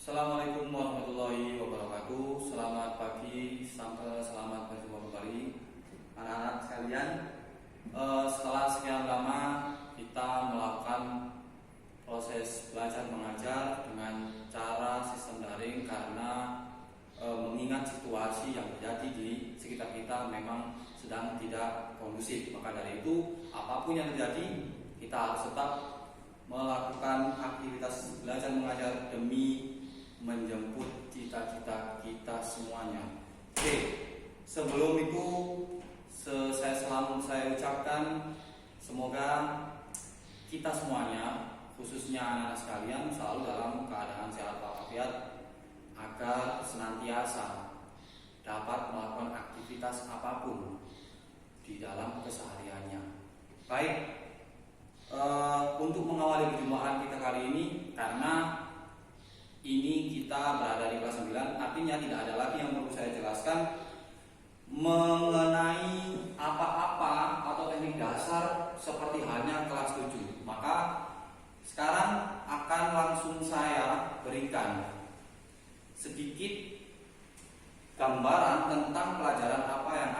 Assalamualaikum warahmatullahi wabarakatuh. Selamat pagi, selamat berjumpa kembali anak-anak sekalian. Setelah sekian lama kita melakukan proses belajar mengajar dengan cara sistem daring karena mengingat situasi yang terjadi di sekitar kita memang sedang tidak kondusif. Maka dari itu, apapun yang terjadi, kita harus tetap melakukan aktivitas belajar mengajar demi menjemput cita-cita kita semuanya. Oke, sebelum itu saya ucapkan semoga kita semuanya, khususnya anak-anak sekalian, selalu dalam keadaan sehat walafiat agar senantiasa dapat melakukan aktivitas apapun di dalam kesehariannya. Baik, untuk mengawali perjumpaan kita kali ini, karena ini kita berada di kelas 9, artinya tidak ada lagi yang perlu saya jelaskan mengenai apa-apa atau teknik dasar seperti halnya kelas 7. Maka sekarang akan langsung saya berikan sedikit gambaran tentang pelajaran apa yang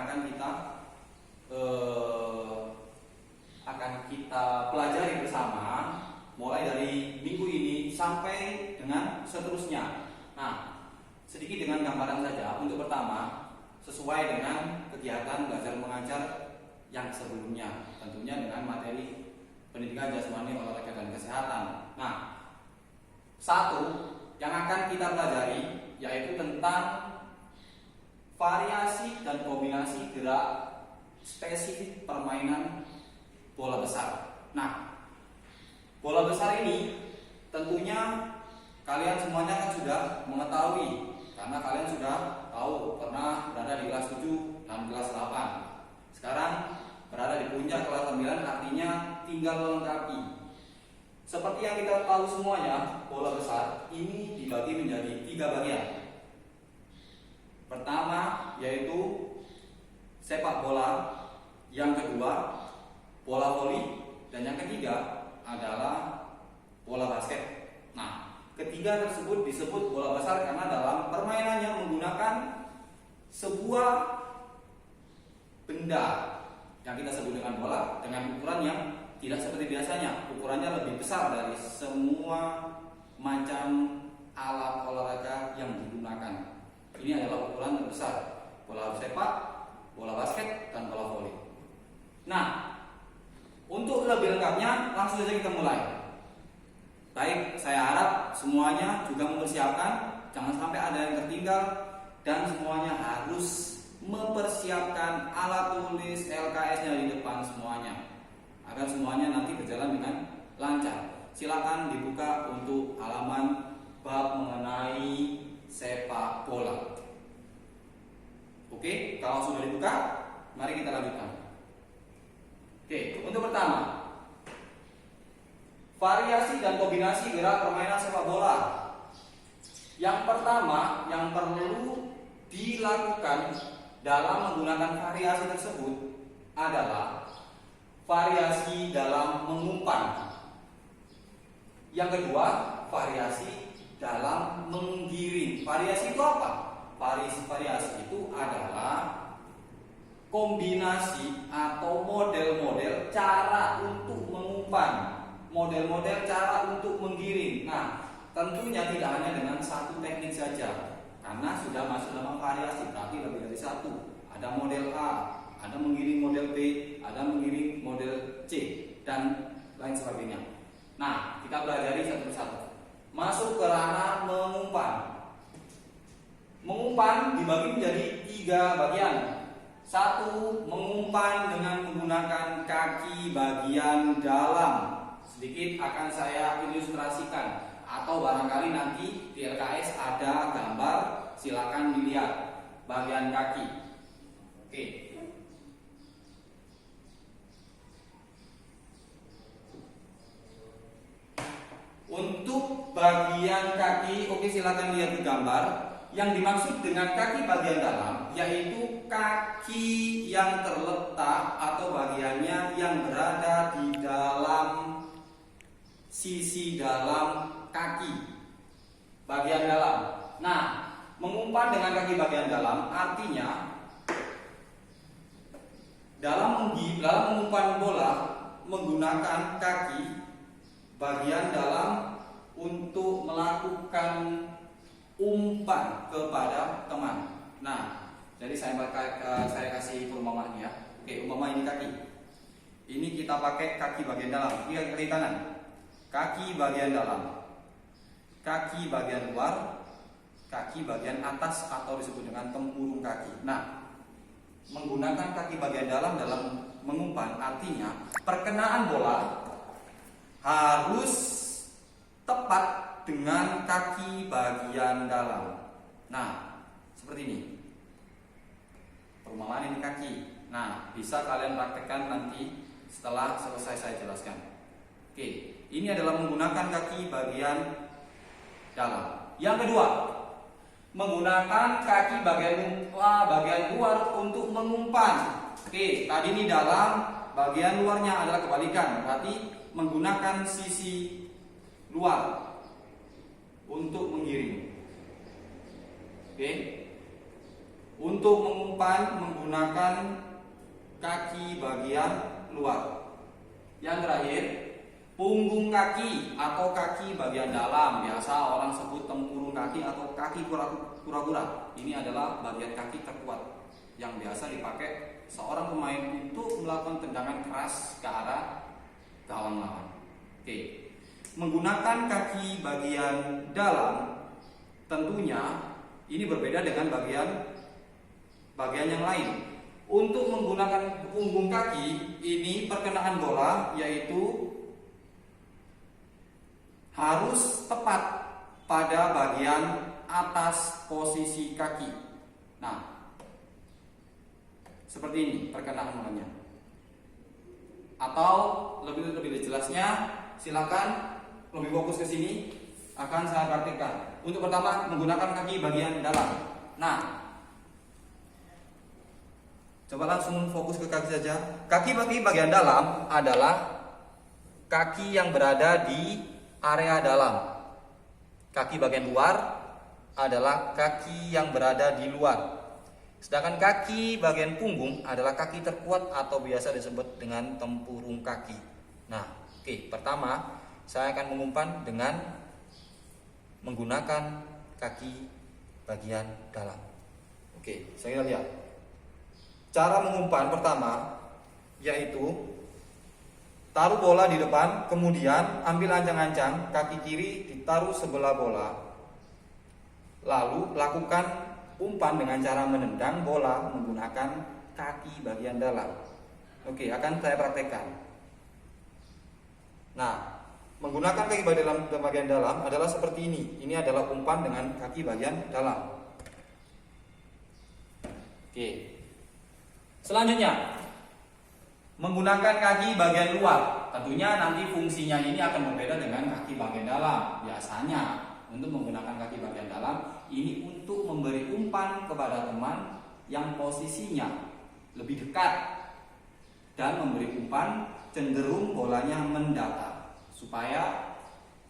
akan kita pelajari bersama mulai dari minggu ini sampai dengan seterusnya. Nah, sedikit dengan gambaran saja. Untuk pertama, sesuai dengan kegiatan belajar mengajar yang sebelumnya, tentunya dengan materi pendidikan jasmani, olahraga dan kesehatan. Nah, satu yang akan kita pelajari yaitu tentang variasi dan kombinasi gerak spesifik permainan bola besar. Nah, bola besar ini tentunya kalian semuanya kan sudah mengetahui, karena kalian sudah tahu pernah berada di kelas 7 dan kelas 8. Sekarang berada di puncak kelas 9, artinya tinggal melengkapi. Seperti yang kita tahu semuanya, bola besar ini dibagi menjadi 3 bagian. Pertama yaitu sepak bola, yang kedua bola voli, dan yang ketiga adalah bola basket. Nah, ketiga tersebut disebut bola besar karena dalam permainannya menggunakan sebuah benda yang kita sebut dengan bola dengan ukuran yang tidak seperti biasanya. Ukurannya lebih besar dari semua macam alat olahraga yang digunakan. Ini adalah ukuran terbesar: bola sepak, bola basket, dan bola voli. Nah, untuk lebih lengkapnya langsung saja kita mulai. Baik, saya harap semuanya juga mempersiapkan, jangan sampai ada yang tertinggal, dan semuanya harus mempersiapkan alat tulis LKS-nya di depan semuanya, agar semuanya nanti berjalan dengan lancar. Silakan dibuka untuk halaman bab mengenai sepak bola. Oke, kalau sudah dibuka, mari kita lanjutkan. Oke, untuk pertama, variasi dan kombinasi gerak permainan sepak bola. Yang pertama yang perlu dilakukan dalam menggunakan variasi tersebut adalah variasi dalam mengumpan. Yang kedua, variasi dalam menggiring. Variasi itu apa? Variasi itu adalah kombinasi atau model-model cara untuk mengumpan, model-model cara untuk menggiring. Nah, tentunya tidak hanya dengan satu teknik saja, karena sudah masuk dalam variasi, berarti lebih dari satu. Ada model A, ada menggiring model B, ada menggiring model C, dan lain sebagainya. Nah, kita pelajari satu persatu. Masuk ke ranah mengumpan. Mengumpan dibagi menjadi 3 bagian. Satu, mengumpan dengan menggunakan kaki bagian dalam. Sedikit akan saya ilustrasikan, atau barangkali nanti di LKS ada gambar, silakan dilihat bagian kaki. Oke. Untuk bagian kaki, oke, silakan lihat di gambar. Yang dimaksud dengan kaki bagian dalam yaitu kaki yang terletak atau bagiannya yang berada di dalam sisi dalam kaki. bagian dalam. Nah, mengumpan dengan kaki bagian dalam artinya dalam mengumpan bola menggunakan kaki bagian dalam untuk melakukan umpan kepada teman. Nah, jadi saya kasih perumpamaan ya. Oke, umpama ini kaki. Ini kita pakai kaki bagian dalam, ini kaki kanan. Kaki bagian dalam. Kaki bagian luar, kaki bagian atas atau disebut dengan tempurung kaki. Nah, menggunakan kaki bagian dalam mengumpan artinya perkenaan bola harus tepat dengan kaki bagian dalam. Nah, seperti ini. Perumpamaan ini kaki. Nah, bisa kalian praktekkan nanti setelah selesai saya jelaskan. Oke, ini adalah menggunakan kaki bagian dalam. Yang kedua, menggunakan kaki bagian luar untuk mengumpan. Oke, tadi ini dalam, bagian luarnya adalah kebalikan. Berarti menggunakan sisi luar untuk menggiring. Oke, untuk mengumpan menggunakan kaki bagian luar. Yang terakhir, punggung kaki atau kaki bagian dalam, biasa orang sebut tempurung kaki atau kaki kura-kura. Ini adalah bagian kaki terkuat yang biasa dipakai seorang pemain untuk melakukan tendangan keras ke arah gawang lawan. Oke, menggunakan kaki bagian dalam tentunya ini berbeda dengan bagian yang lain. Untuk menggunakan punggung kaki ini perkenaan bola yaitu harus tepat pada bagian atas posisi kaki. Nah, seperti ini perkenaan bolanya. Atau lebih jelasnya, silakan lebih fokus ke sini akan saya praktikkan. Untuk pertama menggunakan kaki bagian dalam. Nah, coba langsung fokus ke kaki saja. Kaki bagian dalam adalah kaki yang berada di area dalam. Kaki bagian luar adalah kaki yang berada di luar. Sedangkan kaki bagian punggung adalah kaki terkuat atau biasa disebut dengan tempurung kaki. Nah, oke, pertama saya akan mengumpan dengan menggunakan kaki bagian dalam. Oke, saya lihat. Cara mengumpan pertama yaitu taruh bola di depan, kemudian ambil ancang-ancang, kaki kiri ditaruh sebelah bola. Lalu lakukan umpan dengan cara menendang bola menggunakan kaki bagian dalam. Oke, akan saya praktekkan. Nah, menggunakan kaki bagian dalam adalah seperti ini. Ini adalah umpan dengan kaki bagian dalam. Oke. Selanjutnya, menggunakan kaki bagian luar. Tentunya nanti fungsinya ini akan berbeda dengan kaki bagian dalam. Biasanya untuk menggunakan kaki bagian dalam ini untuk memberi umpan kepada teman yang posisinya lebih dekat dan memberi umpan cenderung bolanya mendatar supaya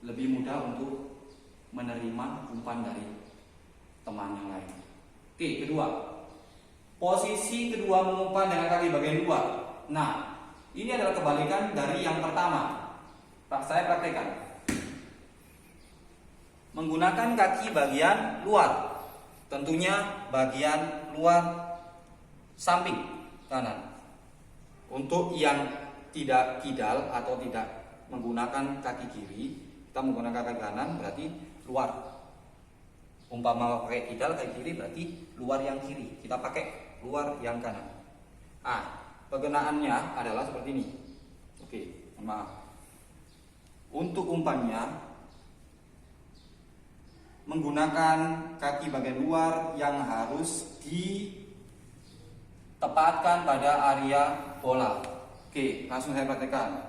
lebih mudah untuk menerima umpan dari teman yang lain. Oke, kedua, posisi kedua mengumpan dengan kaki bagian luar. Nah, ini adalah kebalikan dari yang pertama. Saya praktekkan. Menggunakan kaki bagian luar. Tentunya bagian luar samping kanan. Untuk yang tidak kidal atau tidak menggunakan kaki kiri, kita menggunakan kaki kanan berarti luar. Umpama pakai kidal kaki kiri berarti luar yang kiri. Kita pakai luar yang kanan. Penggunaannya adalah seperti ini. Oke, maaf. Untuk umpannya menggunakan kaki bagian luar yang harus ditempatkan pada area bola. Oke, langsung saya praktekkan.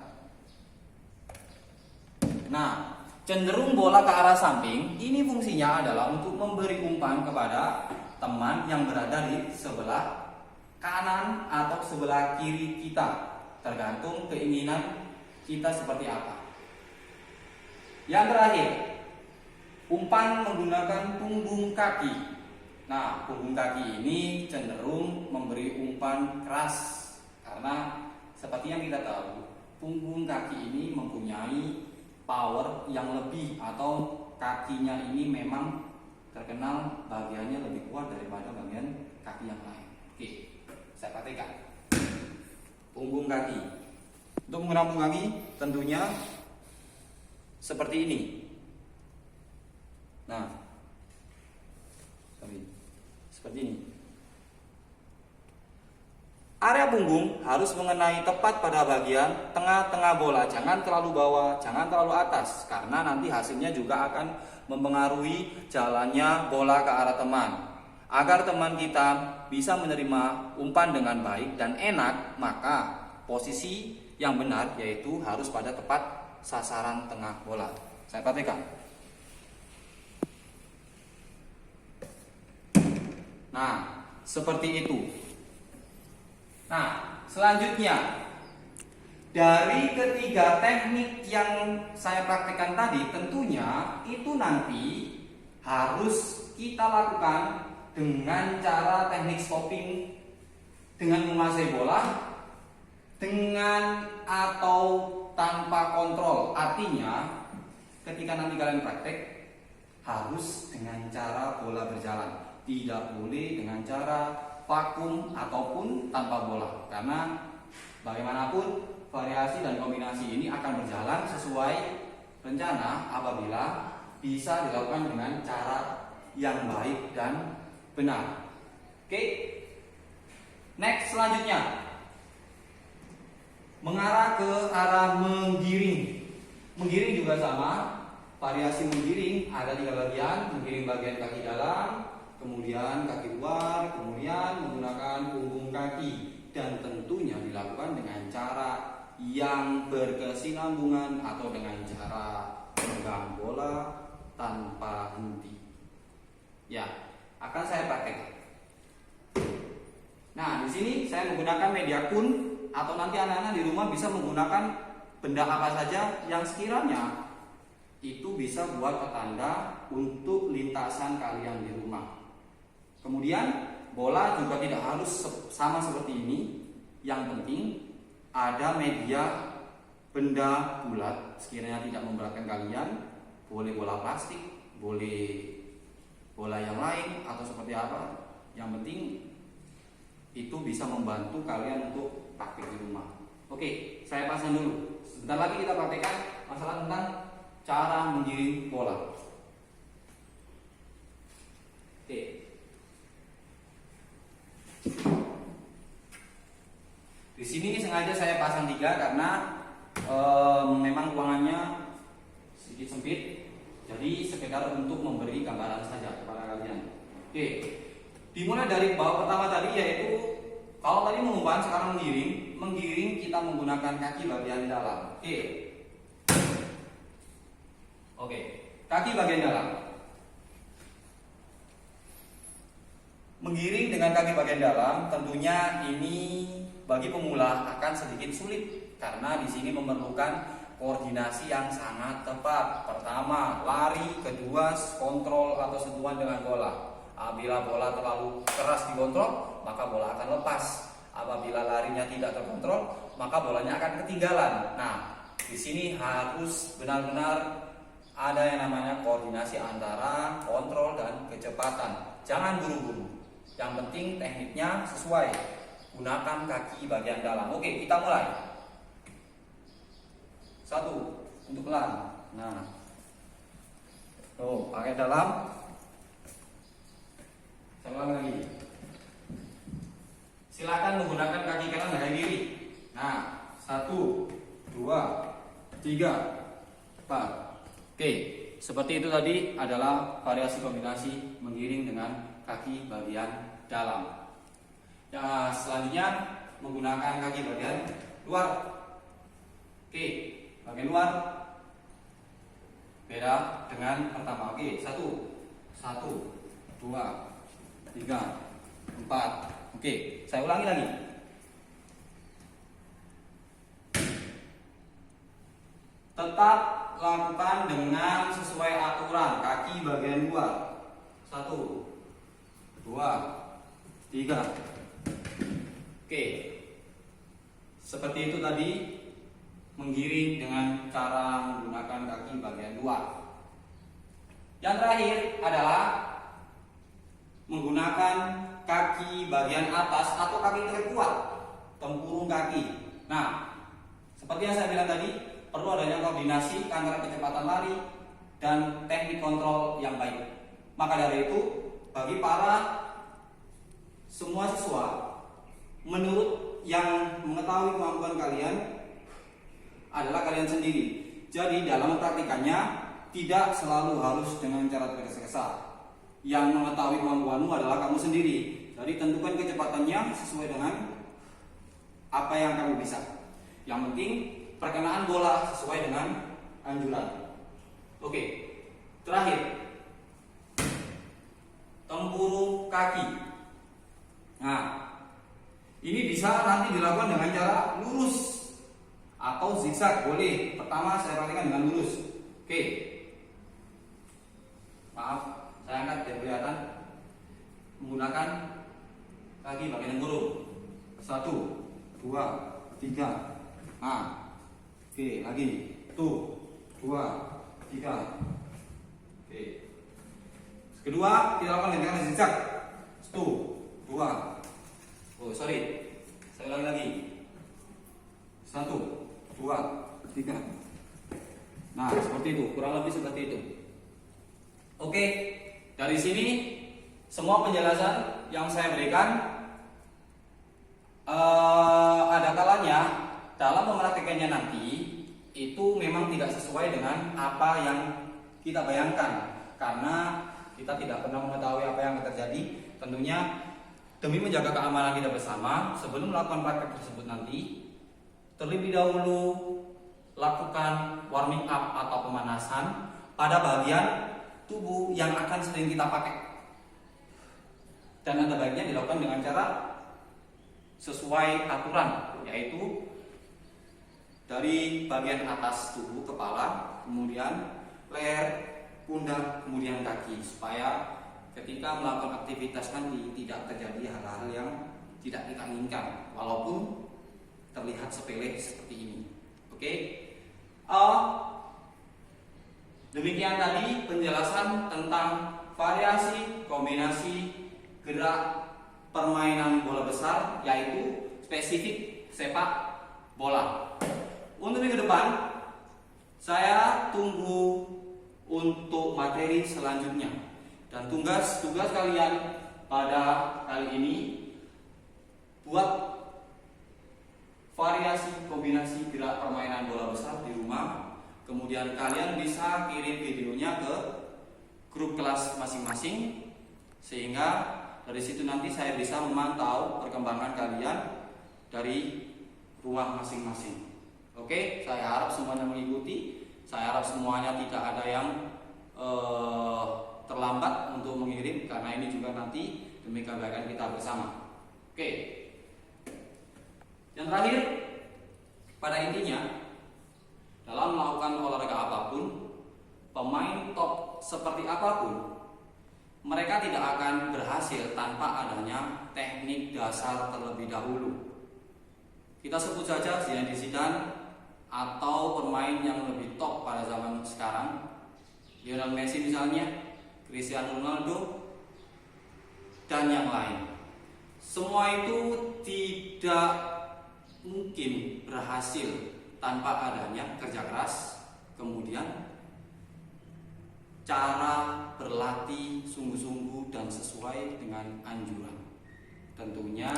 Nah, cenderung bola ke arah samping, ini fungsinya adalah untuk memberi umpan kepada teman yang berada di sebelah kanan atau sebelah kiri kita, tergantung keinginan kita seperti apa. Yang terakhir, Umpan menggunakan punggung kaki. Nah, punggung kaki ini cenderung memberi umpan keras karena seperti yang kita tahu, punggung kaki ini mempunyai power yang lebih, atau kakinya ini memang terkenal bagiannya lebih kuat daripada bagian kaki yang lain. Oke, saya praktekkan. Punggung kaki. Untuk menggunakan punggung kaki tentunya seperti ini. Nah, seperti ini. Area punggung harus mengenai tepat pada bagian tengah-tengah bola. Jangan terlalu bawah, jangan terlalu atas, karena nanti hasilnya juga akan mempengaruhi jalannya bola ke arah teman. Agar teman kita bisa menerima umpan dengan baik dan enak, maka posisi yang benar yaitu harus pada tepat sasaran tengah bola. Saya praktekkan. Nah, seperti itu. Nah, selanjutnya dari ketiga teknik yang saya praktekkan tadi, tentunya itu nanti harus kita lakukan dengan cara teknik stopping, dengan menguasai bola, dengan atau tanpa kontrol. Artinya, ketika nanti kalian praktek, harus dengan cara bola berjalan. Tidak boleh dengan cara vakum ataupun tanpa bola, karena bagaimanapun variasi dan kombinasi ini akan berjalan sesuai rencana apabila bisa dilakukan dengan cara yang baik dan benar. Oke, next, selanjutnya mengarah ke arah menggiring. Menggiring juga sama, variasi menggiring ada 3 bagian. Menggiring bagian kaki dalam, kemudian kaki luar, kemudian menggunakan punggung kaki, dan tentunya dilakukan dengan cara yang berkesinambungan atau dengan cara memegang bola tanpa henti. Ya, akan saya praktekkan. Nah, di sini saya menggunakan media kun, atau nanti anak-anak di rumah bisa menggunakan benda apa saja yang sekiranya itu bisa buat petanda untuk lintasan kalian di rumah. Kemudian bola juga tidak harus sama seperti ini. Yang penting ada media benda bulat, sekiranya tidak memberatkan kalian. Boleh bola plastik, boleh bola yang lain, atau seperti apa. Yang penting itu bisa membantu kalian untuk praktik di rumah. Oke, saya pasang dulu. Sebentar lagi kita praktekkan masalah tentang cara menggiring bola. Oke. Di sini sengaja saya pasang 3 karena memang ruangannya sedikit sempit, jadi sekedar untuk memberi gambaran saja kepada kalian. Oke, dimulai dari bawah pertama tadi, yaitu kalau tadi mengumpan, sekarang menggiring. Menggiring kita menggunakan kaki bagian dalam. Oke, kaki bagian dalam. Menggiring dengan kaki bagian dalam tentunya ini bagi pemula akan sedikit sulit karena di sini memerlukan koordinasi yang sangat tepat. Pertama, lari, kedua, kontrol atau sentuhan dengan bola. Apabila bola terlalu keras dikontrol, maka bola akan lepas. Apabila larinya tidak terkontrol, maka bolanya akan ketinggalan. Nah, di sini harus benar-benar ada yang namanya koordinasi antara kontrol dan kecepatan. Jangan buru-buru. Yang penting tekniknya sesuai. Gunakan kaki bagian dalam. Oke, kita mulai. 1 untuk pelan. Nah, pakai dalam. Saya ulang lagi. Silakan menggunakan kaki kanan dan kaki kiri. Nah, 1, 2, 3, 4. Oke, seperti itu tadi adalah variasi kombinasi menggiring dengan kaki bagian dalam. Yang selanjutnya menggunakan kaki bagian luar. Oke, bagian luar beda dengan pertama. Oke, 1, 2, 3, 4. Oke, saya ulangi lagi. Tetap lakukan dengan sesuai aturan. Kaki bagian luar. 1, 2, 3. Oke. Seperti itu tadi, menggiring dengan cara menggunakan kaki bagian luar. Yang terakhir adalah menggunakan kaki bagian atas atau kaki terkuat, tempurung kaki. Nah, seperti yang saya bilang tadi, perlu adanya koordinasi antara kecepatan lari dan teknik kontrol yang baik. Maka dari itu, bagi para semua siswa, menurut yang mengetahui kemampuan kalian adalah kalian sendiri. Jadi dalam mempraktikannya tidak selalu harus dengan cara tergesa-gesa. Yang mengetahui kemampuanmu adalah kamu sendiri. Jadi tentukan kecepatannya sesuai dengan apa yang kamu bisa. Yang penting perkenaan bola sesuai dengan anjuran. Oke, terakhir, tempurung kaki. Nah, ini bisa nanti dilakukan dengan cara lurus atau zigzag, boleh. Pertama saya praktikkan dengan lurus. Oke. Maaf, saya angkat biar kelihatan. Menggunakan kaki bagian tempurung. 1, 2, 3. Nah, oke, lagi. 1, 2, 3. Oke. Kedua, kita lakukan dengan zigzag. 1, 2. Oh, sorry. Saya ulangi lagi. 1, 2, 3. Nah, seperti itu, kurang lebih seperti itu. Oke, dari sini semua penjelasan yang saya berikan ada kalanya dalam mempraktikkannya nanti itu memang tidak sesuai dengan apa yang kita bayangkan, karena kita tidak pernah mengetahui apa yang akan terjadi. Tentunya demi menjaga keamanan kita bersama, sebelum melakukan praktek tersebut nanti, terlebih dahulu lakukan warming up atau pemanasan pada bagian tubuh yang akan sering kita pakai. Dan ada baiknya dilakukan dengan cara sesuai aturan, yaitu dari bagian atas tubuh, kepala, kemudian leher, pundak, kemudian kaki, supaya ketika melakukan aktivitas nanti tidak terjadi hal-hal yang tidak kita inginkan, walaupun terlihat sepele seperti ini. Oke, demikian tadi penjelasan tentang variasi kombinasi gerak permainan bola besar, yaitu spesifik sepak bola. Untuk minggu depan saya tunggu untuk materi selanjutnya, dan tugas kalian pada kali ini buat variasi kombinasi gerak permainan bola besar di rumah. Kemudian kalian bisa kirim videonya ke grup kelas masing-masing, sehingga dari situ nanti saya bisa memantau perkembangan kalian dari rumah masing-masing. Oke, saya harap semuanya mengikuti. Saya harap semuanya tidak ada yang terlambat untuk mengirim, karena ini juga nanti demi kebaikan kita bersama. Oke. Yang terakhir, pada intinya, dalam melakukan olahraga apapun, pemain top seperti apapun, mereka tidak akan berhasil tanpa adanya teknik dasar terlebih dahulu. Kita sebut saja Zinedine Zidane atau pemain yang lebih top pada zaman sekarang, Lionel Messi misalnya, Cristiano Ronaldo, dan yang lain. Semua itu tidak mungkin berhasil tanpa adanya kerja keras, kemudian cara berlatih sungguh-sungguh dan sesuai dengan anjuran. Tentunya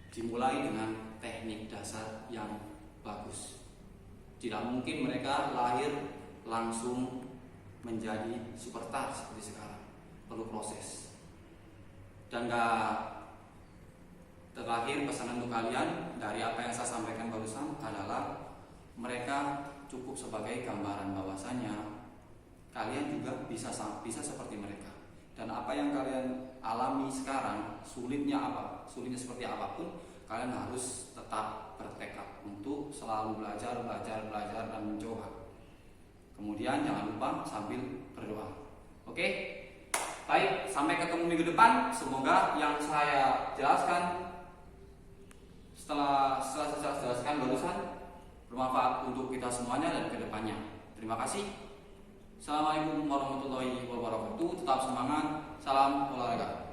dimulai dengan teknik dasar yang bagus. Tidak mungkin mereka lahir langsung menjadi superstar seperti sekarang. Perlu proses. Dan terakhir, pesanan untuk kalian dari apa yang saya sampaikan barusan adalah mereka cukup sebagai gambaran bahwasannya kalian juga bisa seperti mereka. Dan apa yang kalian alami sekarang, sulitnya seperti apapun, kalian harus tetap bertekad untuk selalu belajar dan mencoba. Kemudian jangan lupa sambil berdoa. Oke? Baik, sampai ketemu minggu depan. Semoga yang saya jelaskan setelah saya jelaskan barusan bermanfaat untuk kita semuanya dan kedepannya. Terima kasih. Assalamualaikum warahmatullahi wabarakatuh. Tetap semangat. Salam olahraga.